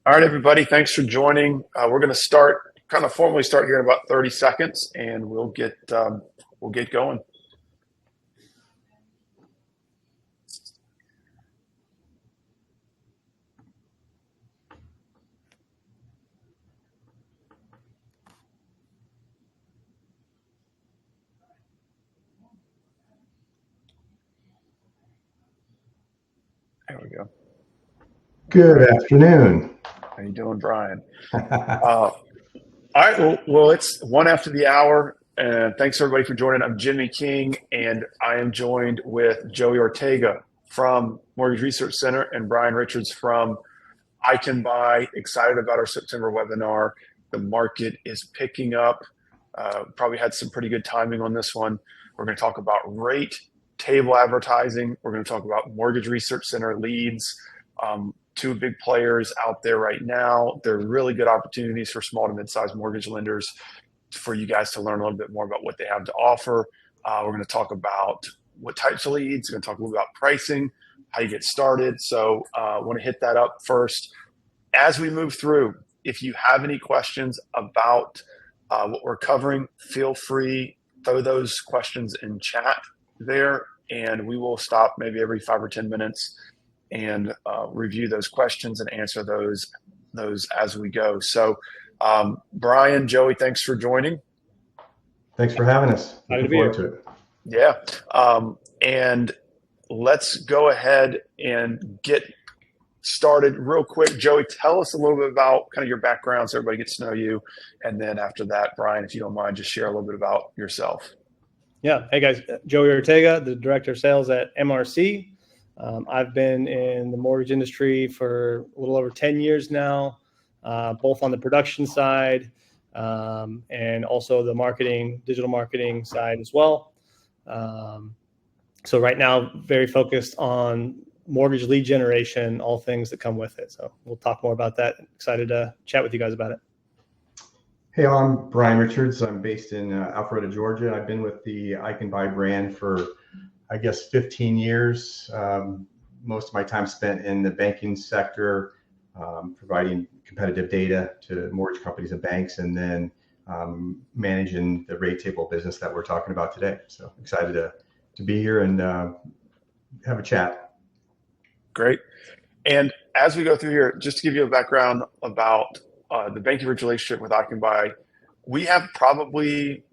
All right, everybody. Thanks for joining. We're going to kind of formally start here in about 30 seconds, and we'll get going. There we go. Good afternoon. How you doing, Brian? All right. Well, it's one after the hour, and thanks everybody for joining. I'm Jimmy King, and I am joined with Joey Ortega from Mortgage Research Center and Brian Richards from ICanBuy. Excited about our September webinar. The market is picking up. Probably had some pretty good timing on this one. We're going to talk about rate table advertising. We're going to talk about Mortgage Research Center leads. Two big players out there right now. They're really good opportunities for small to mid-sized mortgage lenders for you guys to learn a little bit more about what they have to offer. We're going to talk about what types of leads. We're going to talk a little about pricing, how you get started. So I want to hit that up first. As we move through, if you have any questions about what we're covering, feel free, throw those questions in chat there, and we will stop maybe every 5 or 10 minutes and review those questions and answer those as we go. So Brian, Joey, thanks for joining. Thanks for having us. Looking forward to it. Yeah. And let's go ahead and get started real quick. Joey, tell us a little bit about kind of your background so everybody gets to know you. And then after that, Brian, if you don't mind, just share a little bit about yourself. Yeah. Hey, guys. Joey Ortega, the Director of Sales at MRC. I've been in the mortgage industry for a little over 10 years now, both on the production side and also the digital marketing side as well. So right now, very focused on mortgage lead generation, all things that come with it. So we'll talk more about that. Excited to chat with you guys about it. Hey, I'm Brian Richards. I'm based in Alpharetta, Georgia. I've been with the ICanBuy brand for, I guess, 15 years. Most of my time spent in the banking sector, providing competitive data to mortgage companies and banks, and then managing the rate table business that we're talking about today. So excited to be here and have a chat. Great. And as we go through here, just to give you a background about the BankingBridge relationship with ICanBuy, we have probably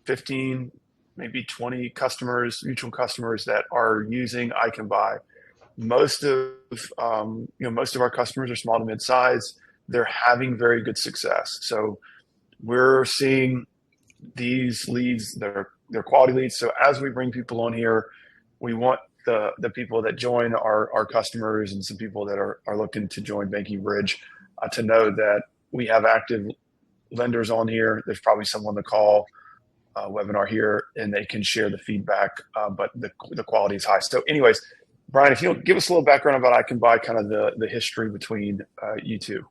15, maybe 20 customers, mutual customers that are using ICanBuy. Most of our customers are small to mid-size. They're having very good success. So we're seeing these leads, they're quality leads. So as we bring people on here, we want the people that join our customers and some people that are looking to join BankingBridge to know that we have active lenders on here. There's probably someone to call webinar here, and they can share the feedback, but the quality is high. So anyways, Brian, if you'll give us a little background about ICanBuy, kind of the history between you two.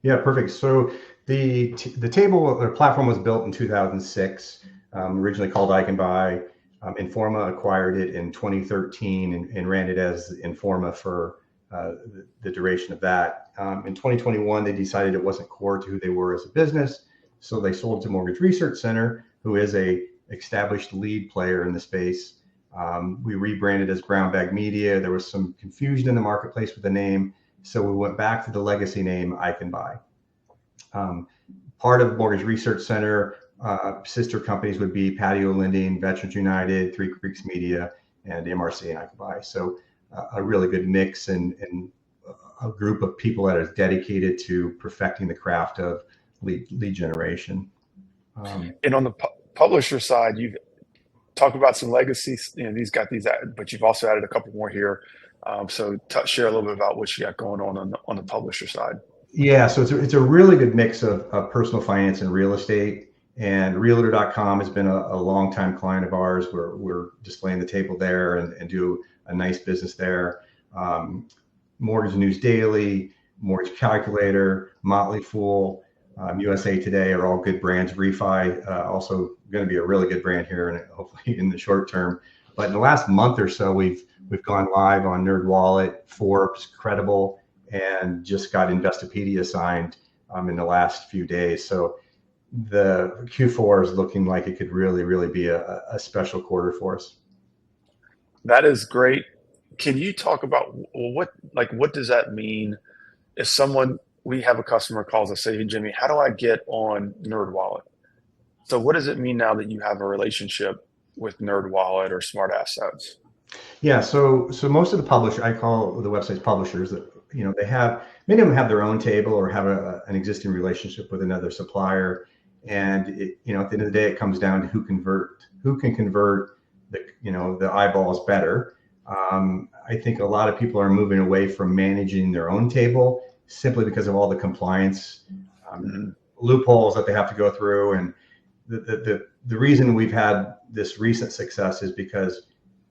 Yeah, perfect. So the table or platform was built in 2006, originally called ICanBuy. Informa acquired it in 2013 and ran it as Informa for the duration of that. In 2021, they decided it wasn't core to who they were as a business, so they sold to Mortgage Research Center, who is a established lead player in the space. We rebranded as Brown Bag Media. There was some confusion in the marketplace with the name, so we went back to the legacy name ICanBuy. Part of Mortgage Research Center, sister companies would be Patio Lending, Veterans United, Three Creeks Media, and MRC and ICanBuy. So a really good mix and a group of people that are dedicated to perfecting the craft of lead generation. And on the publisher side, you've talked about some legacies. These got these, but you've also added a couple more here. So share a little bit about what you got going on the publisher side. Yeah, so it's a really good mix of personal finance and real estate. And Realtor.com has been a longtime client of ours. We're displaying the table there and do a nice business there. Mortgage News Daily, Mortgage Calculator, Motley Fool, USA Today are all good brands. Refi also going to be a really good brand here, and hopefully in the short term. But in the last month or so, we've gone live on NerdWallet, Forbes, Credible, and just got Investopedia signed in the last few days. So the Q4 is looking like it could really be a special quarter for us. That is great. Can you talk about what does that mean if we have a customer calls us, say, hey, Jimmy, how do I get on NerdWallet? So what does it mean now that you have a relationship with NerdWallet or Smart Assets? Yeah, so most of the publishers, I call the websites publishers, that they have, many of them have their own table or have an existing relationship with another supplier, and at the end of the day, it comes down to who can convert the eyeballs better. I think a lot of people are moving away from managing their own table simply because of all the compliance loopholes that they have to go through, and the reason we've had this recent success is because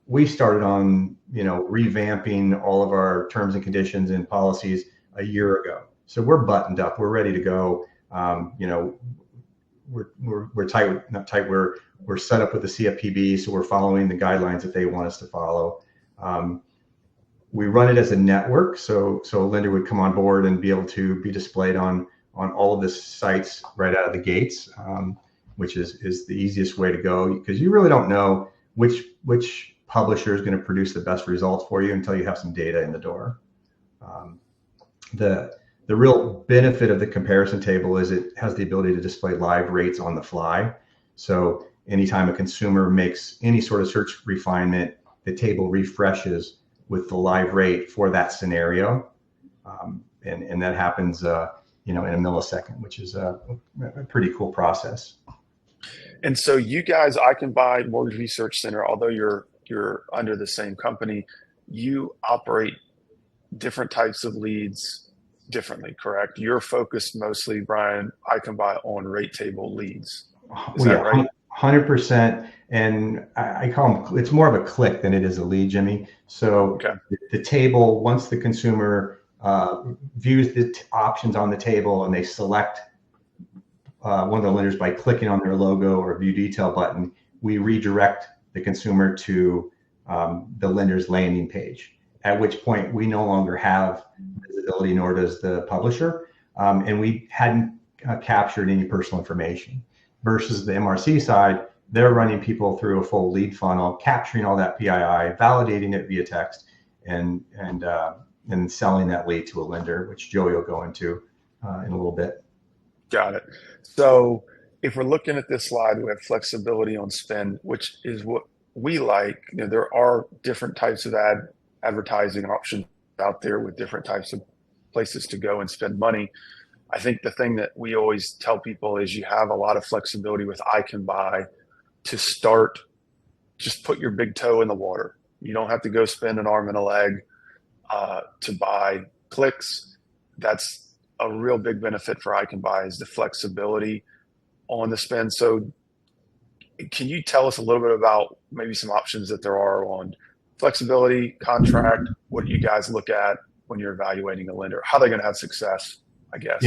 we started on revamping all of our terms and conditions and policies a year ago. So we're buttoned up, we're ready to go. We're tight, not tight. We're set up with the CFPB, so we're following the guidelines that they want us to follow. We run it as a network, so a lender would come on board and be able to be displayed on all of the sites right out of the gates, which is the easiest way to go, because you really don't know which publisher is going to produce the best results for you until you have some data in the door. The real benefit of the comparison table is it has the ability to display live rates on the fly. So anytime a consumer makes any sort of search refinement, the table refreshes with the live rate for that scenario. And that happens in a millisecond, which is a pretty cool process. And so you guys, ICanBuy Mortgage Research Center, although you're under the same company, you operate different types of leads differently, correct? You're focused mostly, Brian, ICanBuy, on rate table leads. Is that right? 100%. And I call them, it's more of a click than it is a lead, Jimmy. So the table, once the consumer views the options on the table and they select one of the lenders by clicking on their logo or view detail button, we redirect the consumer to the lender's landing page, at which point we no longer have visibility, nor does the publisher. And we hadn't captured any personal information. Versus the MRC side, they're running people through a full lead funnel, capturing all that PII, validating it via text, and selling that lead to a lender, which Joey will go into in a little bit. Got it. So if we're looking at this slide, we have flexibility on spend, which is what we like. There are different types of advertising options out there with different types of places to go and spend money. I think the thing that we always tell people is you have a lot of flexibility with ICanBuy to start. Just put your big toe in the water. You don't have to go spend an arm and a leg to buy clicks. That's a real big benefit for ICanBuy, is the flexibility on the spend. So can you tell us a little bit about maybe some options that there are on flexibility, contract? What do you guys look at when you're evaluating a lender? How are they going to have success, I guess?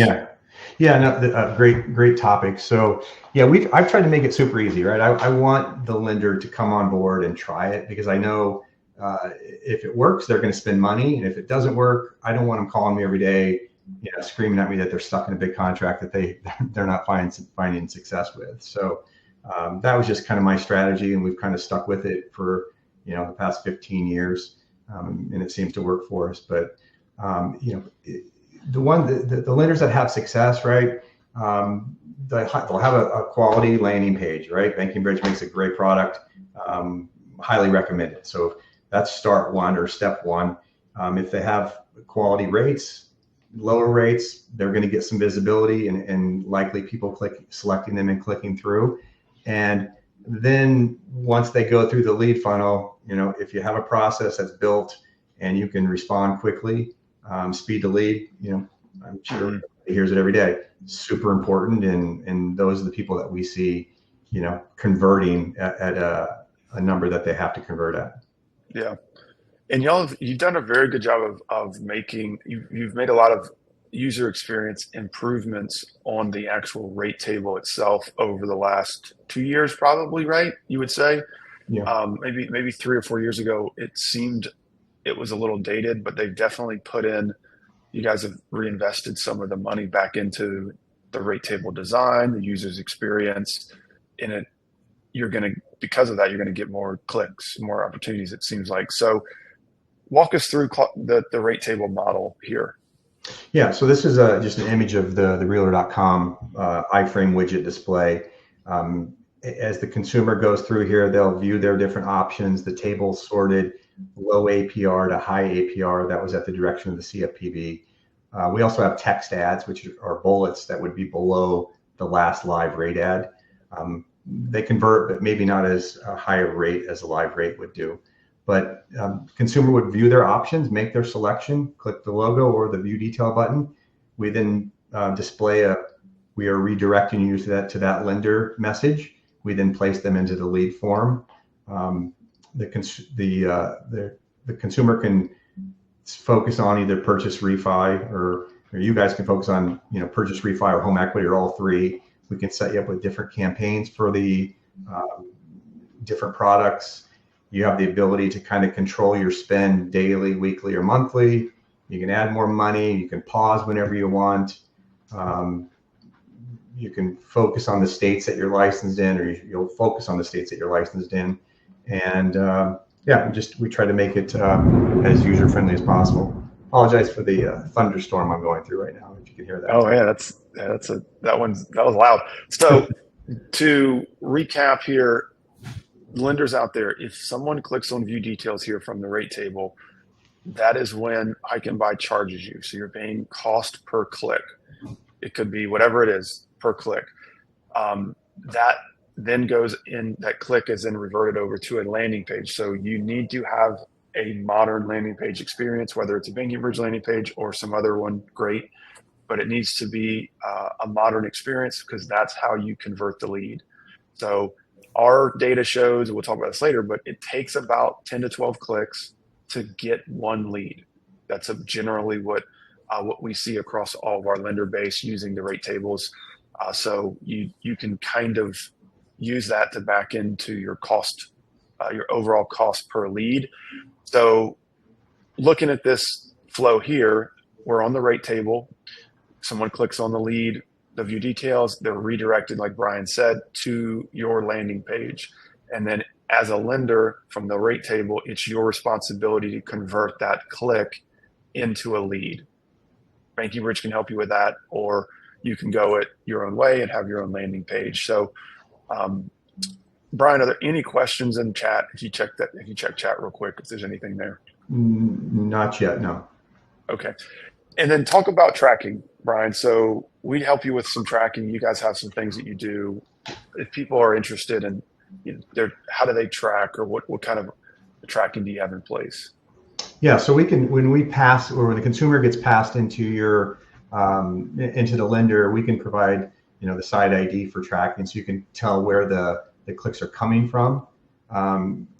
Yeah, no, great topic. So yeah, I've tried to make it super easy, right? I want the lender to come on board and try it, because I know if it works, they're going to spend money, and if it doesn't work, I don't want them calling me every day, screaming at me that they're stuck in a big contract that they're not finding success with. So that was just kind of my strategy, and we've kind of stuck with it for the past 15 years, and it seems to work for us. But the lenders that have success, right? They'll have a quality landing page, right? BankingBridge makes a great product, highly recommended. So that's step one. If they have quality rates, lower rates, they're going to get some visibility and likely people selecting them and clicking through. And then once they go through the lead funnel, if you have a process that's built and you can respond quickly, speed to lead, I'm sure he hears it every day. Super important, and those are the people that we see, converting at a number that they have to convert at. Yeah, and you've done a very good job of making. You've made a lot of user experience improvements on the actual rate table itself over the last 2 years, probably, right? You would say, maybe 3 or 4 years ago, it seemed it was a little dated, but they've definitely put in, you guys have reinvested some of the money back into the rate table design, the user's experience in it. Because of that, you're going to get more clicks, more opportunities, it seems like. So walk us through the rate table model here. Yeah, so this is just an image of the realtor.com iframe widget display. As the consumer goes through here, they'll view their different options. The table sorted low APR to high APR. That was at the direction of the CFPB. We also have text ads, which are bullets that would be below the last live rate ad. They convert, but maybe not as high a rate as a live rate would do. But consumer would view their options, make their selection, click the logo or the view detail button. We then display we are redirecting you to that lender message. We then place them into the lead form. The consumer can focus on either purchase, refi, or you guys can focus on purchase, refi, or home equity, or all three. We can set you up with different campaigns for the different products. You have the ability to kind of control your spend daily, weekly, or monthly. You can add more money. You can pause whenever you want. You can focus on the states that you're licensed in, or you'll focus on the states that you're licensed in. And we try to make it as user-friendly as possible. Apologize for the thunderstorm I'm going through right now, if you can hear that. Oh yeah, that was loud. So to recap here, lenders out there, if someone clicks on view details here from the rate table, that is when ICanBuy charges you. So you're paying cost per click. It could be whatever it is per click. That then goes in, that click is then reverted over to a landing page. So you need to have a modern landing page experience, whether it's a BankingBridge landing page or some other one, great. But it needs to be a modern experience because that's how you convert the lead. So our data shows, we'll talk about this later, but it takes about 10 to 12 clicks to get one lead. That's generally what we see across all of our lender base using the rate tables. So you can kind of use that to back into your cost, your overall cost per lead. So looking at this flow here, we're on the rate table. Someone clicks on the lead, the view details, they're redirected, like Brian said, to your landing page. And then as a lender from the rate table, it's your responsibility to convert that click into a lead. BankingBridge can help you with that, or you can go it your own way and have your own landing page. So, Brian, are there any questions in chat? If you check chat real quick, if there's anything there. Not yet, no. Okay. And then talk about tracking, Brian. So we help you with some tracking. You guys have some things that you do. If people are interested in, how do they track, or what kind of tracking do you have in place? Yeah, so we can, when the consumer gets passed into into the lender, we can provide, the site ID for tracking, so you can tell where the clicks are coming from.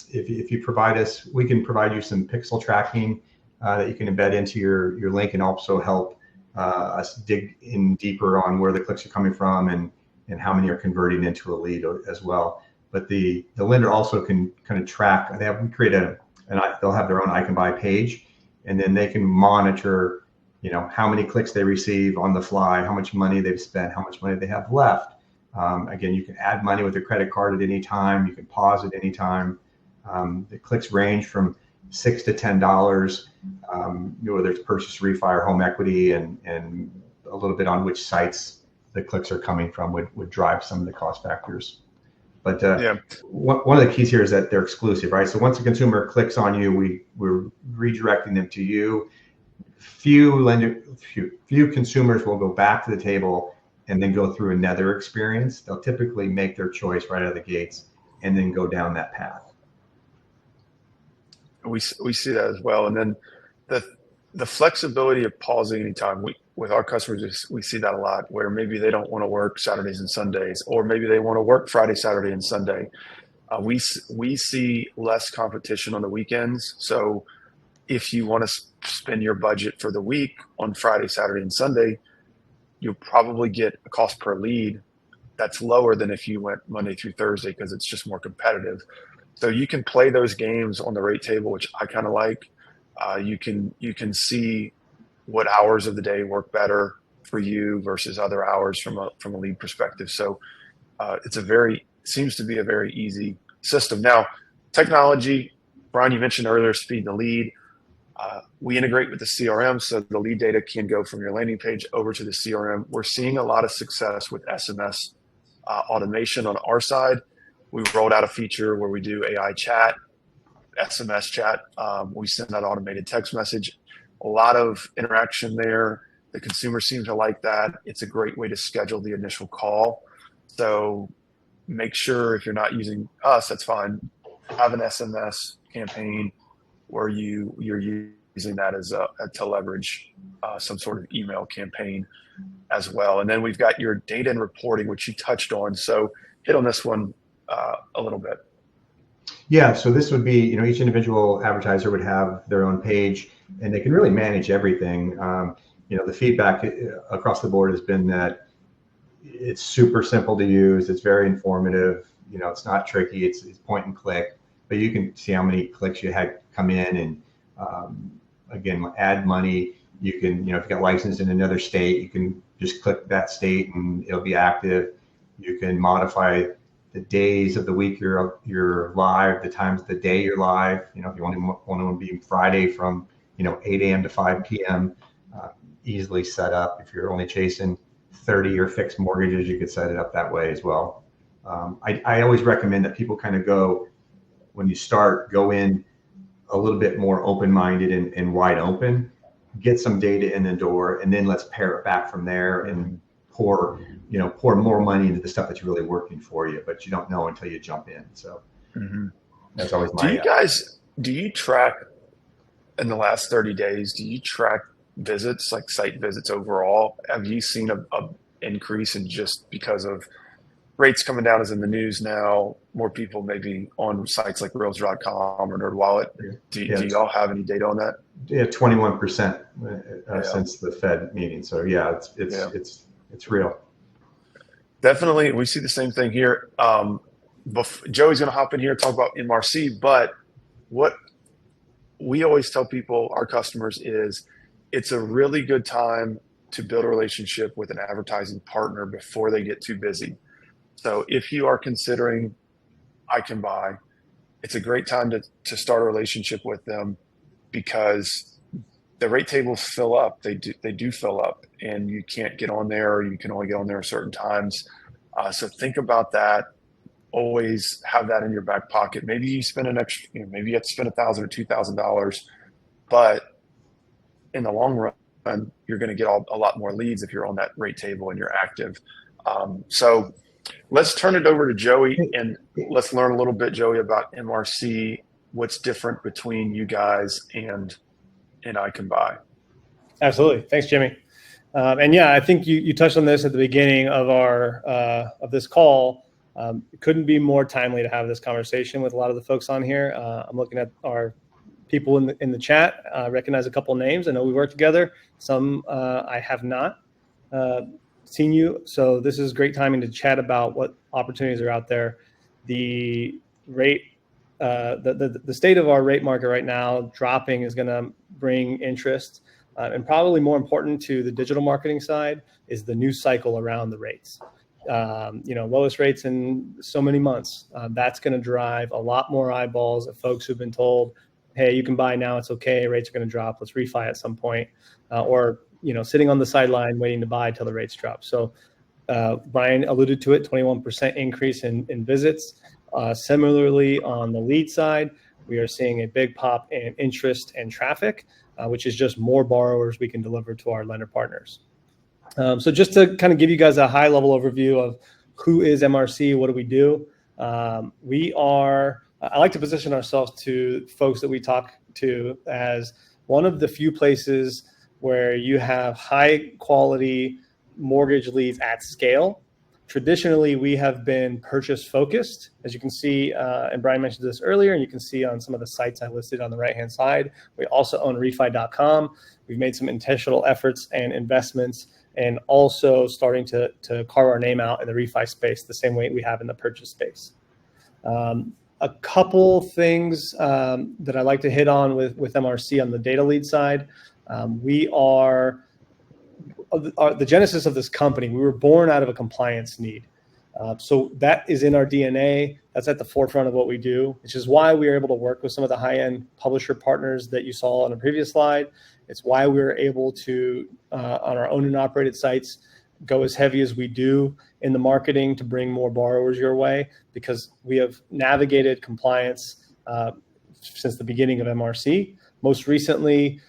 If you provide us, we can provide you some pixel tracking that you can embed into your link, and also help us dig in deeper on where the clicks are coming from and how many are converting into a lead as well. But the lender also can kind of track. They'll have their own ICanBuy page, and then they can monitor, how many clicks they receive on the fly, how much money they've spent, how much money they have left. Again, you can add money with a credit card at any time. You can pause at any time. The clicks range from $6 to $10, whether it's purchase, refi, or home equity, and a little bit on which sites the clicks are coming from would drive some of the cost factors. But one of the keys here is that they're exclusive, right? So once a consumer clicks on you, we're redirecting them to you. Few consumers will go back to the table and then go through another experience. They'll typically make their choice right out of the gates and then go down that path. We see that as well. And then the flexibility of pausing anytime. With our customers, we see that a lot, where maybe they don't want to work Saturdays and Sundays, or maybe they want to work Friday, Saturday, and Sunday. We see less competition on the weekends. So if you want to spend your budget for the week on Friday, Saturday, and Sunday, you'll probably get a cost per lead that's lower than if you went Monday through Thursday, because it's just more competitive. So you can play those games on the rate table, which I kind of like. You can see what hours of the day work better for you versus other hours from a lead perspective. So seems to be a very easy system. Now, technology, Brian, you mentioned earlier, speed the lead. We integrate with the CRM, so the lead data can go from your landing page over to the CRM. We're seeing a lot of success with SMS automation on our side. We've rolled out a feature where we do AI chat, SMS chat. We send out automated text message. A lot of interaction there. The consumer seems to like that. It's a great way to schedule the initial call. So make sure if you're not using us, that's fine. Have an SMS campaign where you're using that as to leverage some sort of email campaign as well. And then we've got your data and reporting, which you touched on. So hit on this one a little bit. Yeah, so this would be, each individual advertiser would have their own page, and they can really manage everything. The feedback across the board has been that it's super simple to use. It's very informative. It's not tricky. It's point and click, but you can see how many clicks you had come in, and again, add money. You can, if you got licensed in another state, you can just click that state and it'll be active. You can modify the days of the week you're live, the times of the day you're live. If you want to be Friday from 8 a.m. to 5 p.m. Easily set up. If you're only chasing 30-year fixed mortgages, you could set it up that way as well. I always recommend that people kind of when you start, go in a little bit more open-minded and wide open, get some data in the door, and then let's pare it back from there and pour more money into the stuff that's really working for you, but you don't know until you jump in. So that's always my. Do you track in the last 30 days? Do you track visits, like site visits overall? Have you seen a increase in just because of rates coming down as in the news now, more people maybe on sites like Realtor.com or NerdWallet? Do y'all have any data on that? Yeah, 21% since the Fed meeting. So yeah, it's real. Definitely, we see the same thing here. Joey's going to hop in here and talk about MRC, but what we always tell people, our customers, is it's a really good time to build a relationship with an advertising partner before they get too busy. So if you are considering ICanBuy, it's a great time to start a relationship with them, because the rate tables fill up. They do fill up, and you can't get on there, or you can only get on there at certain times. So think about that. Always have that in your back pocket. Maybe you spend an extra, maybe you have to spend $1,000 or $2,000, but in the long run, you're going to get a lot more leads if you're on that rate table and you're active. So let's turn it over to Joey, and let's learn a little bit, Joey, about MRC. What's different between you guys and ICanBuy? Absolutely. Thanks, Jimmy. And yeah, I think you touched on this at the beginning of of this call. It couldn't be more timely to have this conversation with a lot of the folks on here. I'm looking at our people in the chat. I recognize a couple names. I know we work together. Some I have not seen you. So this is great timing to chat about what opportunities are out there. The rate, the state of our rate market right now, dropping, is going to bring interest. And probably more important to the digital marketing side is the news cycle around the rates. Lowest rates in so many months. That's going to drive a lot more eyeballs of folks who've been told, hey, you can buy now, it's okay, rates are going to drop, let's refi at some point, or sitting on the sideline waiting to buy till the rates drop. So Brian alluded to it, 21% increase in visits. Similarly, on the lead side, we are seeing a big pop in interest and traffic, which is just more borrowers we can deliver to our lender partners. So just to kind of give you guys a high level overview of who is MRC, what do we do? I like to position ourselves to folks that we talk to as one of the few places where you have high quality mortgage leads at scale. Traditionally, we have been purchase focused, as you can see, and Brian mentioned this earlier, and you can see on some of the sites I listed on the right-hand side. We also own refi.com. We've made some intentional efforts and investments, and also starting to carve our name out in the refi space the same way we have in the purchase space. A couple things that I like to hit on with MRC on the data lead side. We are the genesis of this company. We were born out of a compliance need. So that is in our DNA. That's at the forefront of what we do, which is why we are able to work with some of the high-end publisher partners that you saw on a previous slide. It's why we were able to, on our owned and operated sites, go as heavy as we do in the marketing to bring more borrowers your way, because we have navigated compliance since the beginning of MRC. Most recently,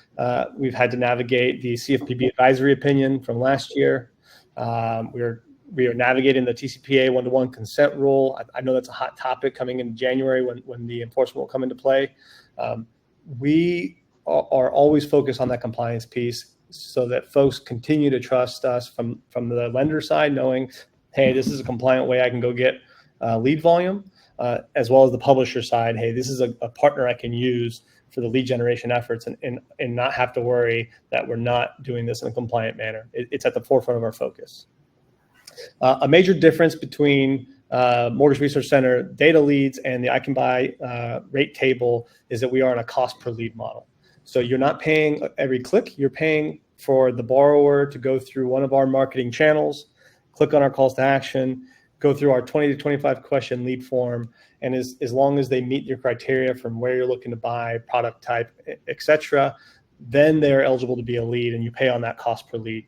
we've had to navigate the CFPB advisory opinion from last year. We are navigating the TCPA one-to-one consent rule. I know that's a hot topic coming in January when the enforcement will come into play. We are always focused on that compliance piece so that folks continue to trust us from the lender side, knowing, hey, this is a compliant way I can go get lead volume, as well as the publisher side. Hey, this is a partner I can use for the lead generation efforts and not have to worry that we're not doing this in a compliant manner. It's at the forefront of our focus. A major difference between Mortgage Research Center data leads and the ICanBuy rate table is that we are on a cost per lead model. So you're not paying every click, you're paying for the borrower to go through one of our marketing channels, click on our calls to action, go through our 20 to 25 question lead form, and as long as they meet your criteria from where you're looking to buy, product type, etc., then they're eligible to be a lead, and you pay on that cost per lead.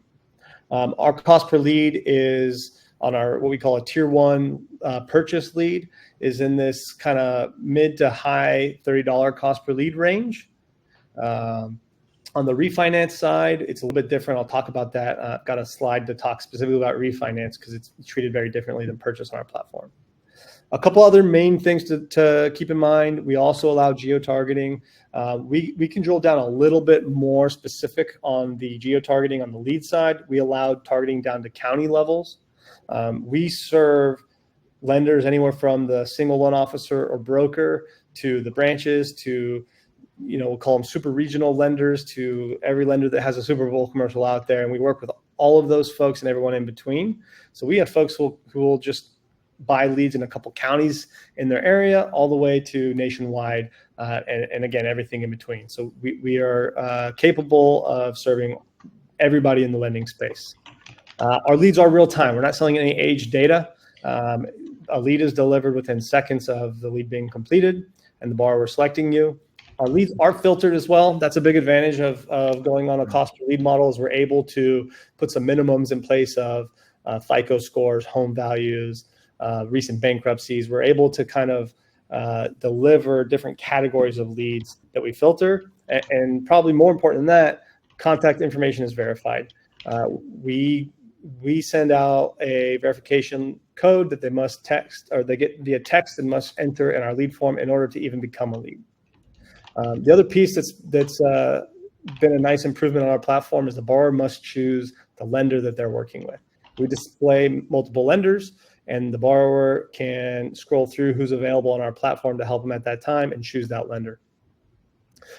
Our cost per lead is on our what we call a tier 1 purchase lead is in this kind of mid to high $30 cost per lead range. On the refinance side, it's a little bit different. I'll talk about that. I've got a slide to talk specifically about refinance because it's treated very differently than purchase on our platform. A couple other main things to keep in mind. We also allow geo-targeting. We can drill down a little bit more specific on the geo-targeting on the lead side. We allowed targeting down to county levels. We serve lenders anywhere from the single loan officer or broker to the branches to, we'll call them super regional lenders, to every lender that has a Super Bowl commercial out there. And we work with all of those folks and everyone in between. So we have folks who will just buy leads in a couple counties in their area all the way to nationwide, and again, everything in between. So we are capable of serving everybody in the lending space. Our leads are real time. We're not selling any age data. A lead is delivered within seconds of the lead being completed and the borrower selecting you. Our leads are filtered as well. That's a big advantage of going on a cost per lead model, is we're able to put some minimums in place of FICO scores, home values, recent bankruptcies. We're able to kind of deliver different categories of leads that we filter. And probably more important than that, contact information is verified. We send out a verification code that they must text, or they get via text and must enter in our lead form in order to even become a lead. The other piece that's been a nice improvement on our platform is the borrower must choose the lender that they're working with. We display multiple lenders, and the borrower can scroll through who's available on our platform to help them at that time and choose that lender.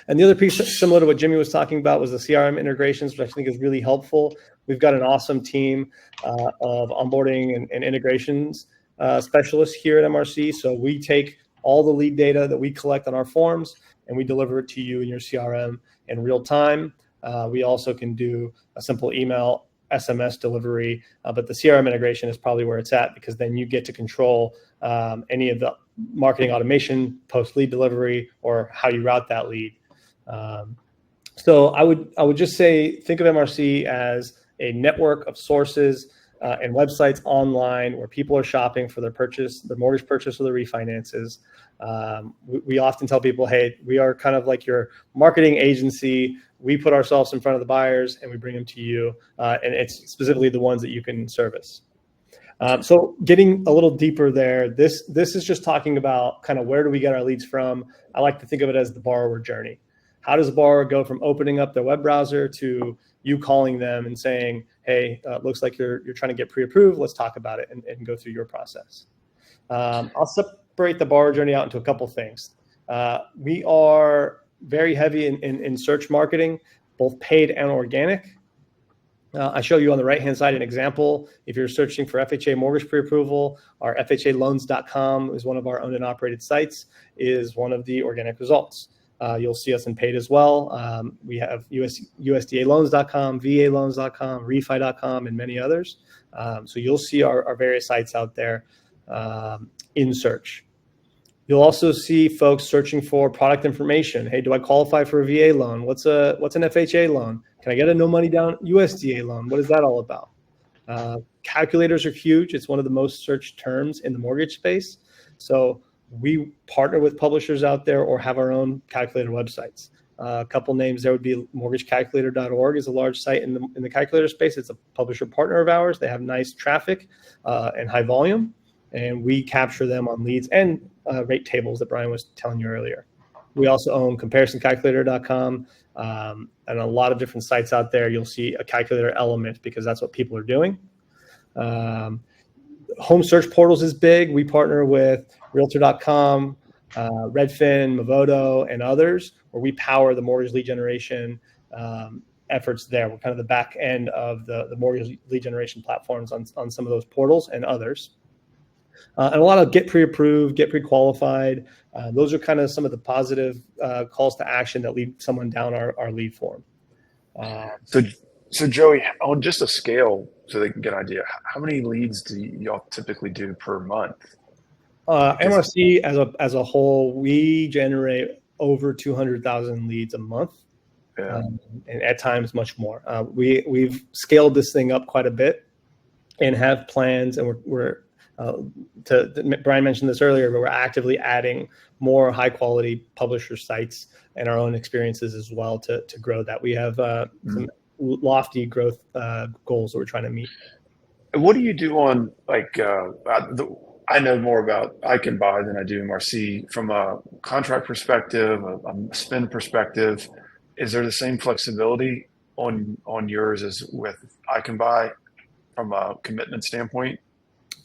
And the other piece, similar to what Jimmy was talking about, was the CRM integrations, which I think is really helpful. We've got an awesome team of onboarding and integrations specialists here at MRC. So we take all the lead data that we collect on our forms and we deliver it to you in your CRM in real time. We also can do a simple email, SMS delivery, but the CRM integration is probably where it's at, because then you get to control any of the marketing automation, post-lead delivery, or how you route that lead. So I would just say, think of MRC as a network of sources and websites online where people are shopping for their purchase, their mortgage purchase or their refinances. We often tell people, hey, we are kind of like your marketing agency. We put ourselves in front of the buyers and we bring them to you. And it's specifically the ones that you can service. So getting a little deeper there, this is just talking about kind of where do we get our leads from. I like to think of it as the borrower journey. How does a borrower go from opening up their web browser to you calling them and saying, hey, looks like you're trying to get pre-approved. Let's talk about it and go through your process. I'll separate the borrower journey out into a couple things. We are very heavy in search marketing, both paid and organic. I show you on the right-hand side an example. If you're searching for FHA mortgage pre-approval, our FHAloans.com is one of our owned and operated sites, is one of the organic results. You'll see us in paid as well. We have USDAloans.com, VAloans.com, refi.com, and many others. So you'll see our various sites out there in search. You'll also see folks searching for product information. Hey, do I qualify for a VA loan? What's an FHA loan? Can I get a no money down USDA loan? What is that all about? Calculators are huge. It's one of the most searched terms in the mortgage space. So we partner with publishers out there or have our own calculator websites. A couple names there would be mortgagecalculator.org is a large site in the calculator space. It's a publisher partner of ours. They have nice traffic and high volume, and we capture them on leads and rate tables that Brian was telling you earlier. We also own comparisоncalculator.com and a lot of different sites out there. You'll see a calculator element because that's what people are doing. Home search portals is big. We partner with Realtor.com, Redfin, Movoto, and others, where we power the mortgage lead generation efforts there. We're kind of the back end of the mortgage lead generation platforms on some of those portals and others. And a lot of get pre-approved, get pre-qualified. Those are kind of some of the positive calls to action that lead someone down our lead form. So Joey, on just a scale, so they can get an idea, how many leads do y'all typically do per month? MRC as a whole, we generate over 200,000 leads a month, and at times much more. We've scaled this thing up quite a bit and have plans, and we're Brian mentioned this earlier, but we're actively adding more high quality publisher sites and our own experiences as well to grow that. We have some lofty growth goals that we're trying to meet. What do you do on I know more about ICanBuy than I do MRC from a contract perspective, a spend perspective. Is there the same flexibility on yours as with ICanBuy from a commitment standpoint?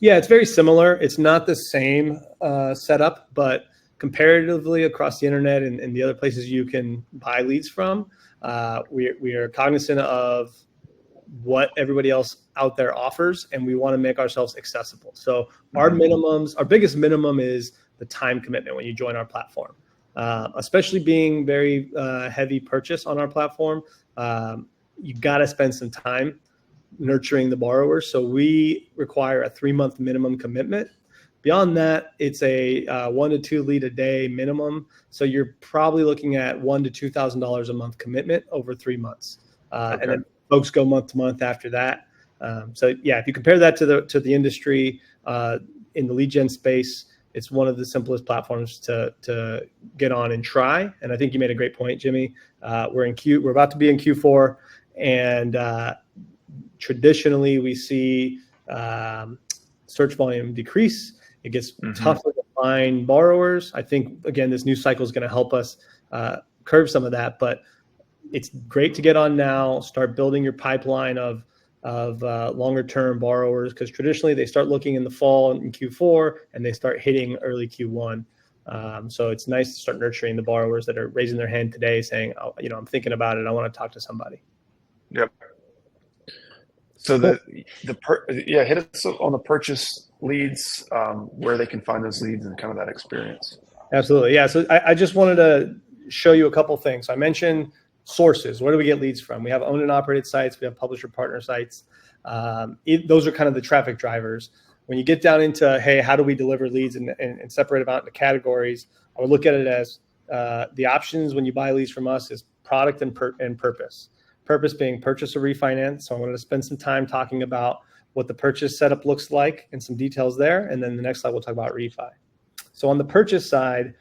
Yeah, it's very similar. It's not the same setup, but comparatively across the internet and the other places you can buy leads from, we are cognizant of what everybody else out there offers, and we want to make ourselves accessible. So our biggest minimum is the time commitment when you join our platform, especially being very heavy purchase on our platform. You got to spend some time nurturing the borrowers. So we require a 3-month minimum commitment. Beyond that, it's a 1 to 2 lead a day minimum. So you're probably looking at $1,000 to $2,000 a month commitment over 3 months. And then folks go month to month after that. So yeah, if you compare that to the industry in the lead gen space, it's one of the simplest platforms to get on and try. And I think you made a great point, Jimmy. We're about to be in Q4, and traditionally we see search volume decrease. It gets tougher to find borrowers. I think, again, this new cycle is going to help us curb some of that, but it's great to get on now, start building your pipeline of longer term borrowers, because traditionally they start looking in the fall in Q4 and they start hitting early Q1. So it's nice to start nurturing the borrowers that are raising their hand today saying, oh, I'm thinking about it. I want to talk to somebody. Yep. So hit us on the purchase leads, where they can find those leads and kind of that experience. Absolutely. Yeah. So I just wanted to show you a couple things. I mentioned sources. Where do we get leads from? We have owned and operated sites. We have publisher partner sites. Those are kind of the traffic drivers. When you get down into, hey, how do we deliver leads and separate them out into categories? I would look at it as the options when you buy leads from us is product and purpose. Purpose being purchase or refinance. So I wanted to spend some time talking about what the purchase setup looks like and some details there. And then the next slide, we'll talk about refi. So on the purchase side,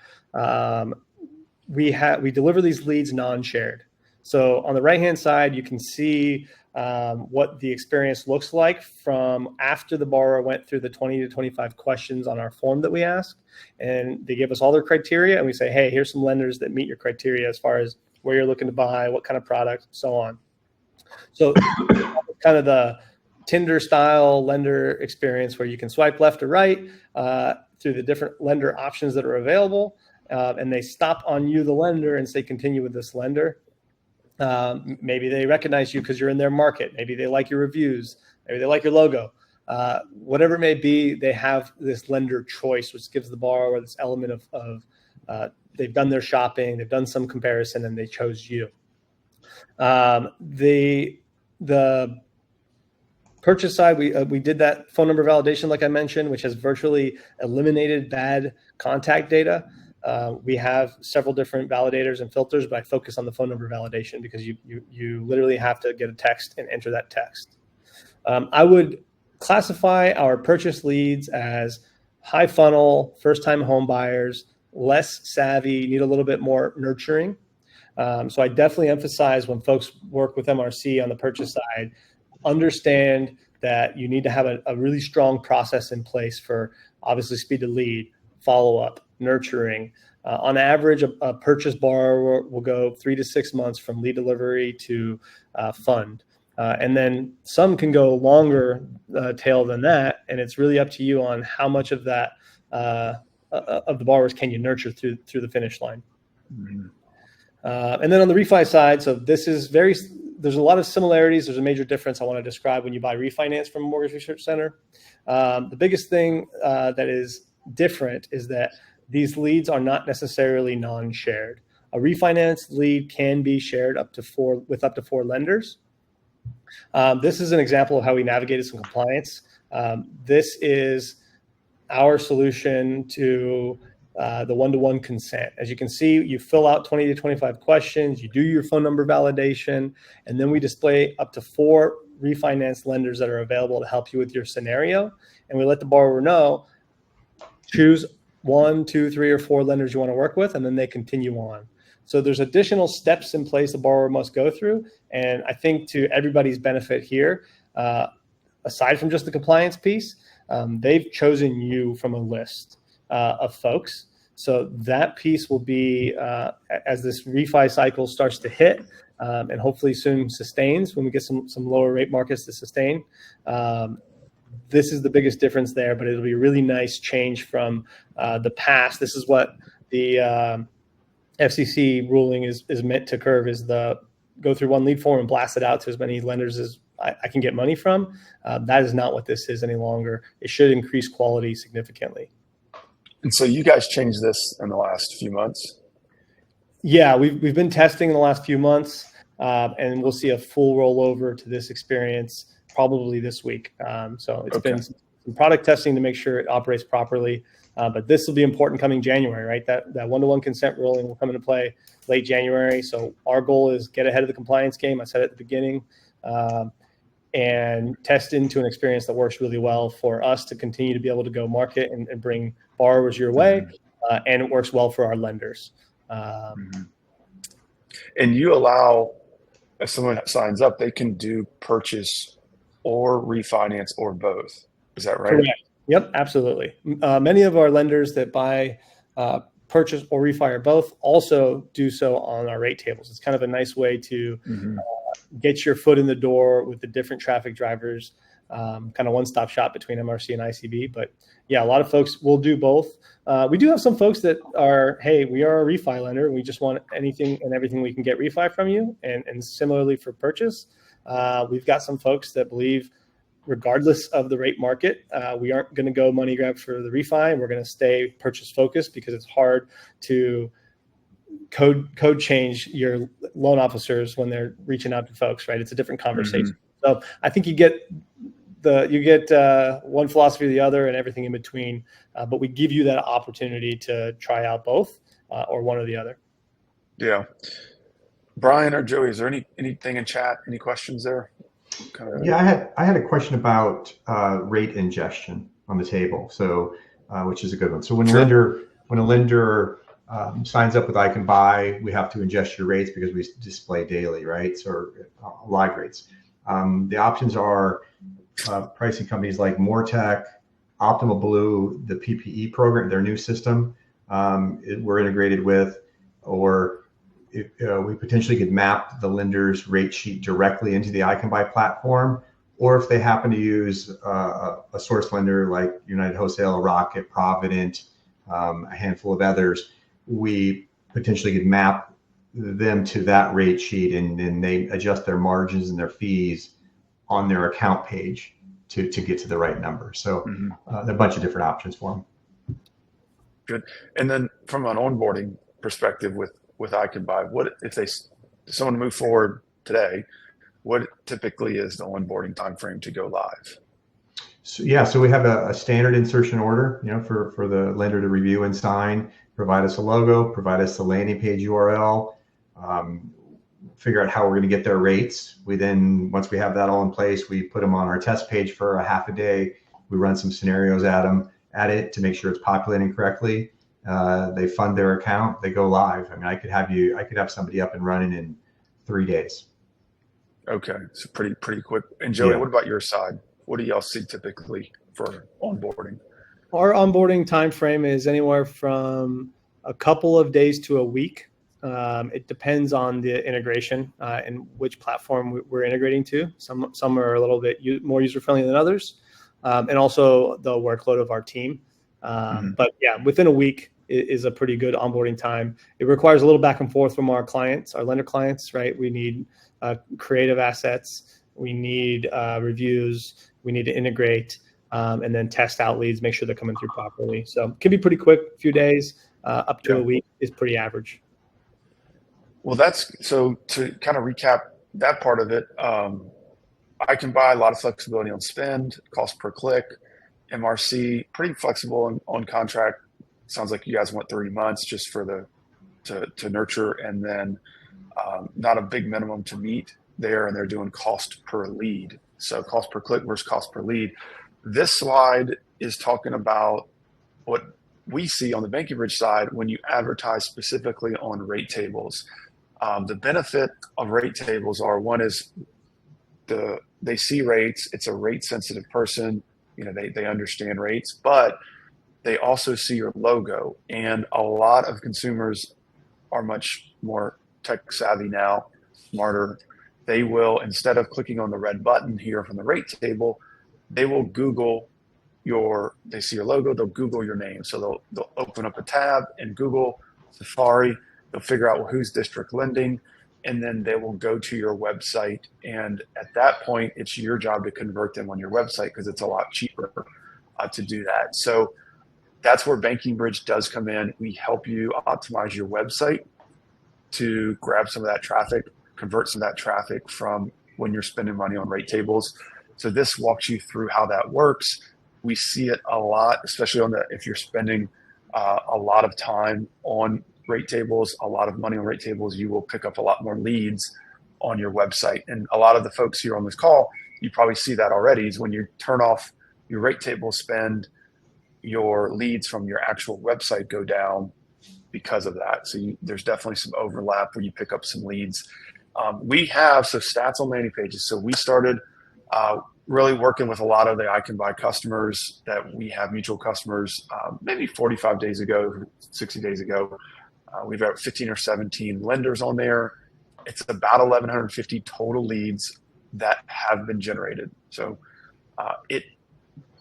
we deliver these leads non-shared. So on the right-hand side, you can see what the experience looks like from after the borrower went through the 20 to 25 questions on our form that we ask. And they give us all their criteria, and we say, hey, here's some lenders that meet your criteria as far as where you're looking to buy, what kind of product, so on. So kind of the Tinder style lender experience where you can swipe left or right through the different lender options that are available. And they stop on you, the lender, and say, continue with this lender. Maybe they recognize you because you're in their market. Maybe they like your reviews. Maybe they like your logo. Whatever it may be, they have this lender choice, which gives the borrower this element of they've done their shopping, they've done some comparison, and they chose you. The purchase side, we did that phone number validation, like I mentioned, which has virtually eliminated bad contact data. We have several different validators and filters, but I focus on the phone number validation because you literally have to get a text and enter that text. I would classify our purchase leads as high funnel, first-time home buyers, less savvy, need a little bit more nurturing. So I definitely emphasize when folks work with MRC on the purchase side, understand that you need to have a really strong process in place for obviously speed to lead, follow-up, nurturing. On average, a purchase borrower will go 3 to 6 months from lead delivery to fund. And then some can go longer tail than that, and it's really up to you on how much of that of the borrowers can you nurture through the finish line. Mm-hmm. And then on the refi side, so this is there's a lot of similarities. There's a major difference I want to describe when you buy refinance from a mortgage research center. The biggest thing that is different is that these leads are not necessarily non-shared. A refinance lead can be shared with up to 4 lenders. This is an example of how we navigated some compliance. This is our solution to the one-to-one consent. As you can see, you fill out 20 to 25 questions, you do your phone number validation, and then we display up to 4 refinance lenders that are available to help you with your scenario. And we let the borrower know, choose 1, 2, 3, or 4 lenders you want to work with, and then they continue on. So there's additional steps in place the borrower must go through. And I think to everybody's benefit here, aside from just the compliance piece, they've chosen you from a list of folks. So that piece will be, as this refi cycle starts to hit, and hopefully soon sustains when we get some lower rate markets to sustain. This is the biggest difference there, but it'll be a really nice change from the past. This is what the FCC ruling is meant to curve, is the go through one lead form and blast it out to as many lenders as I can get money from. That is not what this is any longer. It should increase quality significantly. And so you guys changed this in the last few months? Yeah, we've been testing in the last few months, and we'll see a full rollover to this experience probably this week. So it's been some product testing to make sure it operates properly. But this will be important coming January, right? That one-to-one consent ruling will come into play late January. So our goal is get ahead of the compliance game. I said at the beginning, and test into an experience that works really well for us to continue to be able to go market and bring borrowers your way. And it works well for our lenders. And you allow, if someone signs up, they can do purchase or refinance or both. Is that right? Correct. Yep, absolutely. Many of our lenders that buy purchase or refi or both also do so on our rate tables. It's kind of a nice way to get your foot in the door with the different traffic drivers, kind of one-stop shop between MRC and ICB. But yeah, a lot of folks will do both. We do have some folks that are, hey, we are a refi lender. We just want anything and everything we can get refi from you. And similarly for purchase, we've got some folks that believe, regardless of the rate market, we aren't going to go money grab for the refi. We're going to stay purchase focused because it's hard to code change your loan officers when they're reaching out to folks, right? It's a different conversation. So I think you get one philosophy or the other and everything in between, but we give you that opportunity to try out both or one or the other. Yeah. Brian or Joey, is there anything in chat? Any questions there? Yeah, I had a question about rate ingestion on the table. So, which is a good one. So when a lender signs up with ICanBuy, we have to ingest your rates because we display daily rates or live rates. The options are pricing companies like Mortec, Optimal Blue, the PPE program, their new system we're integrated with, or we potentially could map the lender's rate sheet directly into the ICanBuy platform, or if they happen to use a source lender like United Wholesale, Rocket, Provident, a handful of others, we potentially could map them to that rate sheet, and then they adjust their margins and their fees on their account page to get to the right number. So a bunch of different options for them. Good. And then from an onboarding perspective with ICanBuy, what if someone move forward today, what typically is the onboarding time frame to go live? So, yeah, so we have a standard insertion order, for the lender to review and sign, provide us a logo, provide us the landing page URL, figure out how we're going to get their rates. We then, once we have that all in place, we put them on our test page for a half a day. We run some scenarios at it to make sure it's populating correctly. They fund their account, they go live. I mean, I could have somebody up and running in 3 days. Okay, so pretty quick. And Joey, Yeah. what about your side? What do y'all see typically for onboarding? Our onboarding time frame is anywhere from a couple of days to a week. It depends on the integration and which platform we're integrating to. Some are a little bit more user friendly than others, and also the workload of our team. But yeah, within a week is a pretty good onboarding time. It requires a little back and forth from our clients, our lender clients, right? We need creative assets. We need reviews. We need to integrate and then test out leads, make sure they're coming through properly. So it can be pretty quick, a few days, up to a week is pretty average. Well, so to kind of recap that part of it, ICanBuy a lot of flexibility on spend, cost per click, MRC, pretty flexible on contract. Sounds like you guys want 3 months just for to nurture, and then not a big minimum to meet there, and they're doing cost per lead. So cost per click versus cost per lead. This slide is talking about what we see on the BankingBridge side when you advertise specifically on rate tables. The benefit of rate tables are, one is they see rates. It's a rate sensitive person. They understand rates, but they also see your logo. And a lot of consumers are much more tech savvy now, smarter. They will, instead of clicking on the red button here from the rate table, they will Google they see your logo, they'll Google your name. So they'll open up a tab in Google, Safari, they'll figure out who's district lending, and then they will go to your website. And at that point, it's your job to convert them on your website because it's a lot cheaper to do that. So that's where BankingBridge does come in. We help you optimize your website to grab some of that traffic, convert some of that traffic from when you're spending money on rate tables. So this walks you through how that works. We see it a lot, especially if you're spending a lot of time on rate tables, a lot of money on rate tables, you will pick up a lot more leads on your website. And a lot of the folks here on this call, you probably see that already, is when you turn off your rate table spend, your leads from your actual website go down because of that. So there's definitely some overlap where you pick up some leads. We have stats on landing pages. So we started really working with a lot of the ICanBuy customers that we have, mutual customers, maybe 45 days ago, 60 days ago. We've got 15 or 17 lenders on there. It's about 1,150 total leads that have been generated. So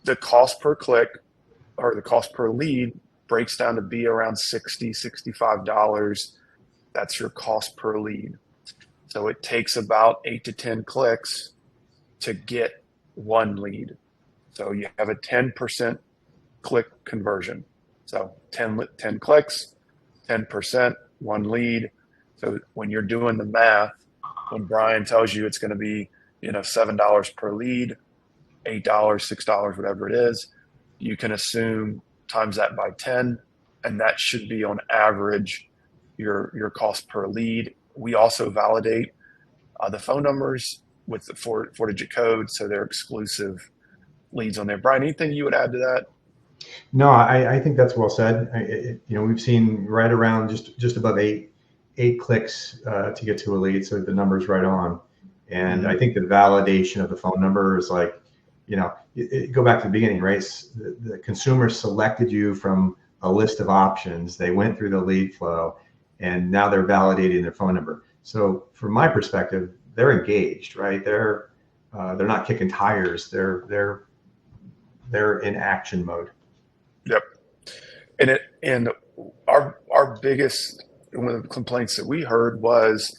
the cost per click or the cost per lead breaks down to be around $60, $65. That's your cost per lead. So it takes about 8 to 10 clicks to get one lead. So you have a 10% click conversion. So 10 clicks, 10%, one lead. So when you're doing the math, when Brian tells you it's going to be, $7 per lead, $8, $6, whatever it is, you can assume times that by 10, and that should be on average your cost per lead. We also validate the phone numbers with the four-digit code, so they're exclusive leads on there. Brian, anything you would add to that? No, I think that's well said. We've seen right around just above eight clicks to get to a lead, so the number's right on. And I think the validation of the phone number is like, go back to the beginning, right? The consumer selected you from a list of options. They went through the lead flow, and now they're validating their phone number. So from my perspective, they're engaged, right? They're not kicking tires. They're in action mode. Yep. And our biggest, one of the complaints that we heard was,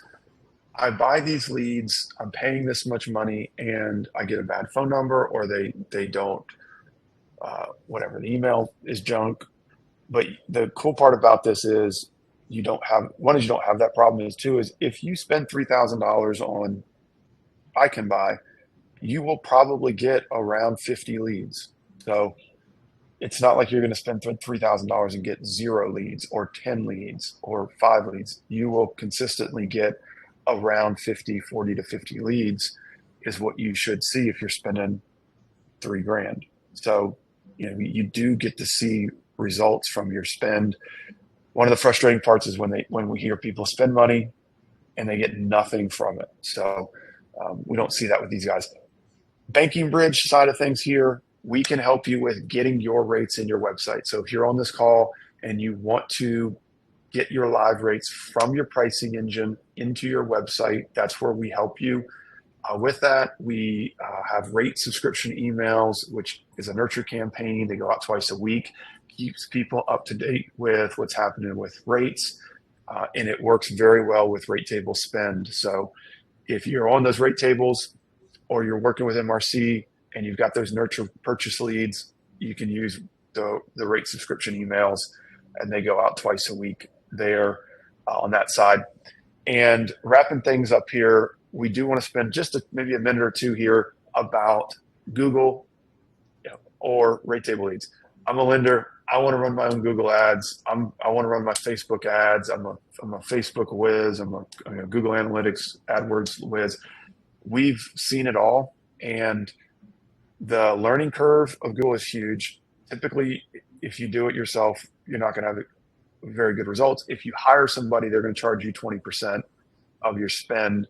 I buy these leads, I'm paying this much money, and I get a bad phone number, or they don't, whatever, the email is junk, But the cool part about this is you don't have that problem. Is two is if you spend $3,000 on ICanBuy, you will probably get around 50 leads. So it's not like you're going to spend $3,000 and get 0 leads or 10 leads or 5 leads. You will consistently get around 40 to 50 leads is what you should see if you're spending $3,000. So, you do get to see results from your spend. One of the frustrating parts is when we hear people spend money and they get nothing from it. So we don't see that with these guys. BankingBridge side of things here, we can help you with getting your rates in your website. So if you're on this call and you want to get your live rates from your pricing engine into your website, that's where we help you. With that, we have rate subscription emails, which is a nurture campaign. They go out twice a week, keeps people up to date with what's happening with rates, and it works very well with rate table spend. So if you're on those rate tables or you're working with MRC and you've got those nurture purchase leads, you can use the rate subscription emails, and they go out twice a week there on that side. And wrapping things up here, we do want to spend just maybe a minute or two here about Google or rate table leads. I'm a lender. I want to run my own Google ads. I want to run my Facebook ads. I'm a Facebook whiz. I'm a Google Analytics AdWords whiz. We've seen it all, and the learning curve of Google is huge. Typically, if you do it yourself, you're not going to have very good results. If you hire somebody, they're going to charge you 20% of your spend.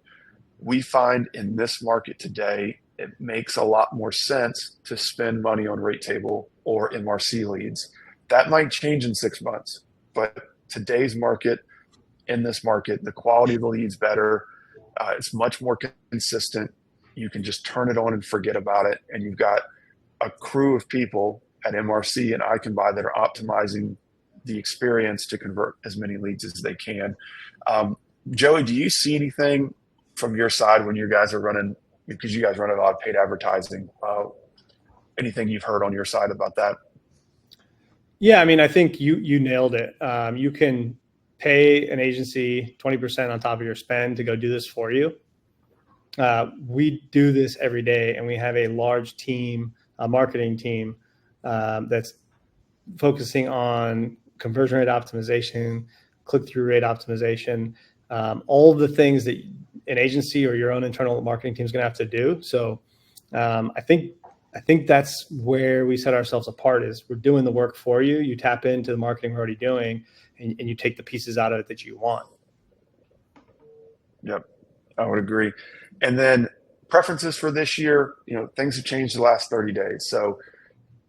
We find in this market today, it makes a lot more sense to spend money on rate table or MRC leads. That might change in 6 months, but today's market, in this market, the quality of the leads better. It's much more consistent. You can just turn it on and forget about it. And you've got a crew of people at MRC and ICanBuy that are optimizing the experience to convert as many leads as they can. Joey, do you see anything from your side when you guys are running, because you guys run a lot of paid advertising, anything you've heard on your side about that? Yeah, I mean, I think you nailed it. You can pay an agency 20% on top of your spend to go do this for you. We do this every day, and we have a large team, a marketing team that's focusing on conversion rate optimization, click-through rate optimization, all of the things that an agency or your own internal marketing team is going to have to do. So I think that's where we set ourselves apart, is we're doing the work for you. You tap into the marketing we're already doing, and you take the pieces out of it that you want. Yep, I would agree. And then preferences for this year, things have changed the last 30 days. So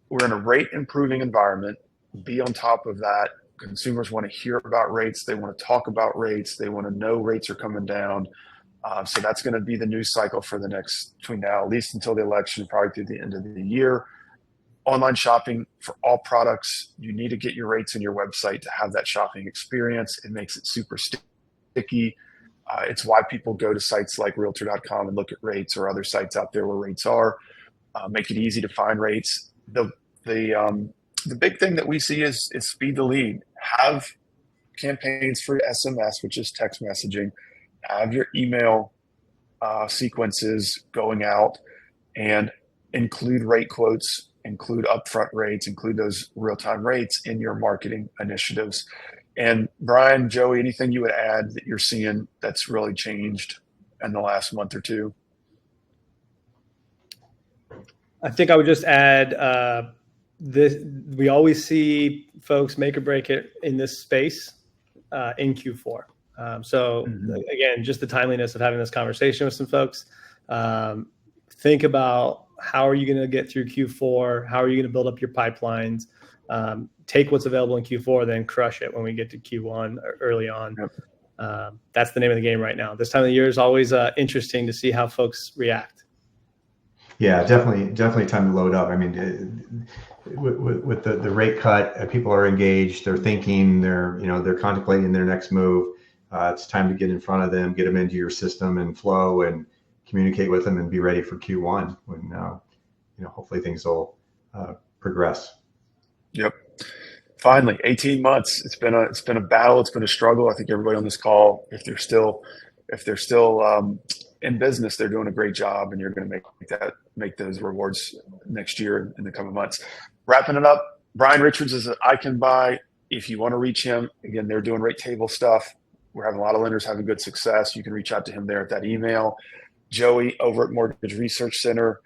we're in a rate improving environment. Be on top of that. Consumers want to hear about rates. They want to talk about rates. They want to know rates are coming down. So that's going to be the news cycle for the next, between now, at least until the election, probably through the end of the year. Online shopping for all products. You need to get your rates in your website to have that shopping experience. It makes it super sticky. It's why people go to sites like realtor.com and look at rates, or other sites out there where rates are. Make it easy to find rates. The big thing that we see is speed the lead. Have campaigns for SMS, which is text messaging. Have your email sequences going out, and include rate quotes, include upfront rates, include those real-time rates in your marketing initiatives. And Brian, Joey, anything you would add that you're seeing that's really changed in the last month or two? I think I would just add we always see folks make or break it in this space in Q4. Again, just the timeliness of having this conversation with some folks. Think about, how are you going to get through Q4? How are you going to build up your pipelines? Take what's available in Q4, then crush it when we get to Q1 early on. Yep. That's the name of the game right now. This time of the year is always interesting to see how folks react. Yeah, definitely time to load up. I mean, with the rate cut, people are engaged. They're thinking. They're contemplating their next move. It's time to get in front of them, get them into your system and flow, and communicate with them, and be ready for Q1 when hopefully things will progress. Yep. Finally, 18 months. It's been a battle. It's been a struggle. I think everybody on this call, if they're still in business, they're doing a great job, and you're going to make those rewards next year in the coming months. Wrapping it up, Brian Richards is at ICanBuy. If you want to reach him, again, they're doing rate table stuff. We're having a lot of lenders having good success. You can reach out to him there at that email. Joey over at Mortgage Research Center,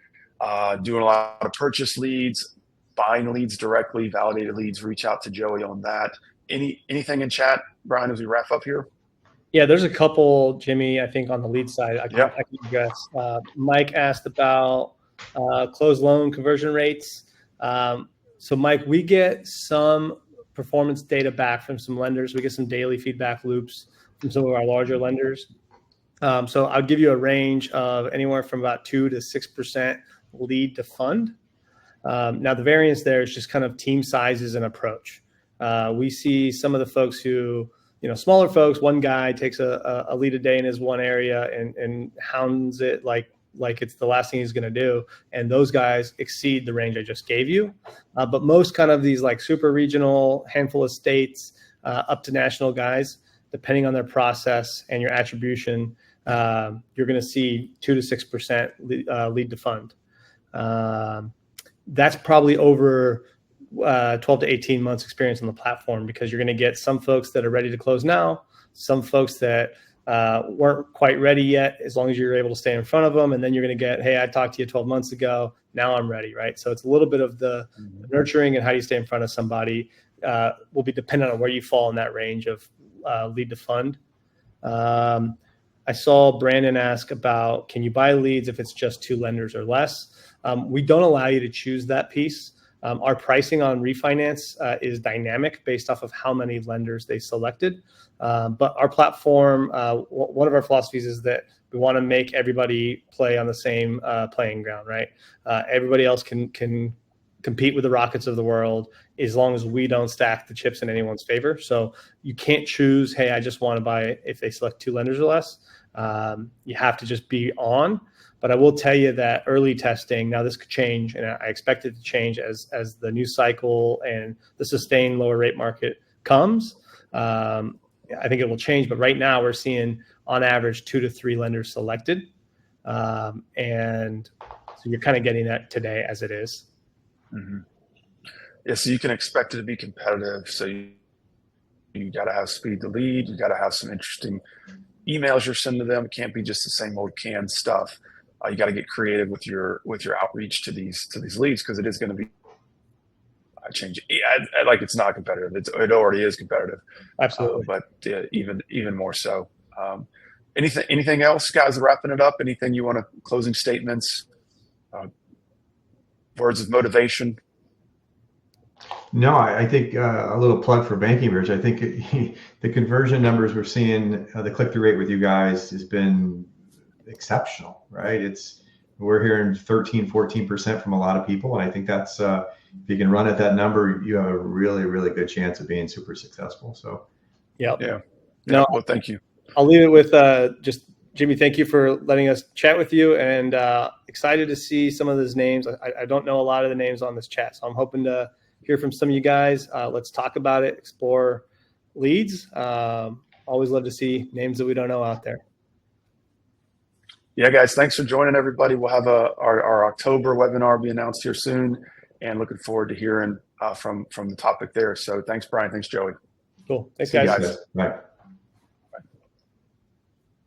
doing a lot of purchase leads, buying leads directly, validated leads. Reach out to Joey on that. Anything in chat, Brian, as we wrap up here? Yeah, there's a couple, Jimmy, I think on the lead side. I can guess. Mike asked about closed loan conversion rates. So Mike, we get some performance data back from some lenders. We get some daily feedback loops from some of our larger lenders. So I'll give you a range of anywhere from about 2 to 6% lead to fund. Now the variance there is just kind of team sizes and approach. We see some of the folks who, smaller folks, one guy takes a lead a day in his one area and hounds it like it's the last thing he's going to do. And those guys exceed the range I just gave you. But most kind of these like super regional handful of states up to national guys, depending on their process and your attribution, you're going to see 2 to 6% lead to fund. That's probably over 12 to 18 months experience on the platform, because you're going to get some folks that are ready to close now, some folks that weren't quite ready yet, as long as you're able to stay in front of them. And then you're going to get, hey, I talked to you 12 months ago. Now I'm ready, right? So it's a little bit of the nurturing and how you stay in front of somebody will be dependent on where you fall in that range of lead to fund. I saw Brandon ask about, can you buy leads if it's just 2 lenders or less? We don't allow you to choose that piece. Our pricing on refinance is dynamic based off of how many lenders they selected. But our platform, one of our philosophies is that we want to make everybody play on the same playing ground, right? Everybody else can compete with the Rockets of the world as long as we don't stack the chips in anyone's favor. So you can't choose, hey, I just want to buy if they select 2 lenders or less. You have to just be on. But I will tell you that early testing, now this could change, and I expect it to change as the new cycle and the sustained lower rate market comes. I think it will change, but right now we're seeing on average 2 to 3 lenders selected. And so you're kind of getting that today as it is. Mm-hmm. Yeah, so you can expect it to be competitive. So you got to have speed to lead. You got to have some interesting emails you're sending to them. It can't be just the same old canned stuff. You got to get creative with your outreach to these leads, because it is going to be changing. Like it's not competitive. It already is competitive. Absolutely. But even more so. Anything else, guys? Wrapping it up. Anything you want to closing statements? Words of motivation? No, I think a little plug for BankingBridge. I think the conversion numbers we're seeing, the click-through rate with you guys has been exceptional, right? We're hearing 13, 14% from a lot of people. And I think that's, if you can run at that number, you have a really, really good chance of being super successful. So, yeah. No, well, thank you. I'll leave it with just Jimmy, thank you for letting us chat with you, and excited to see some of those names. I don't know a lot of the names on this chat, so I'm hoping to hear from some of you guys. Let's talk about it, explore leads. Always love to see names that we don't know out there. Yeah, guys, thanks for joining, everybody. We'll have our October webinar be announced here soon, and looking forward to hearing from the topic there. So thanks, Brian. Thanks, Joey. Cool. Thanks, see you guys. guys. Bye.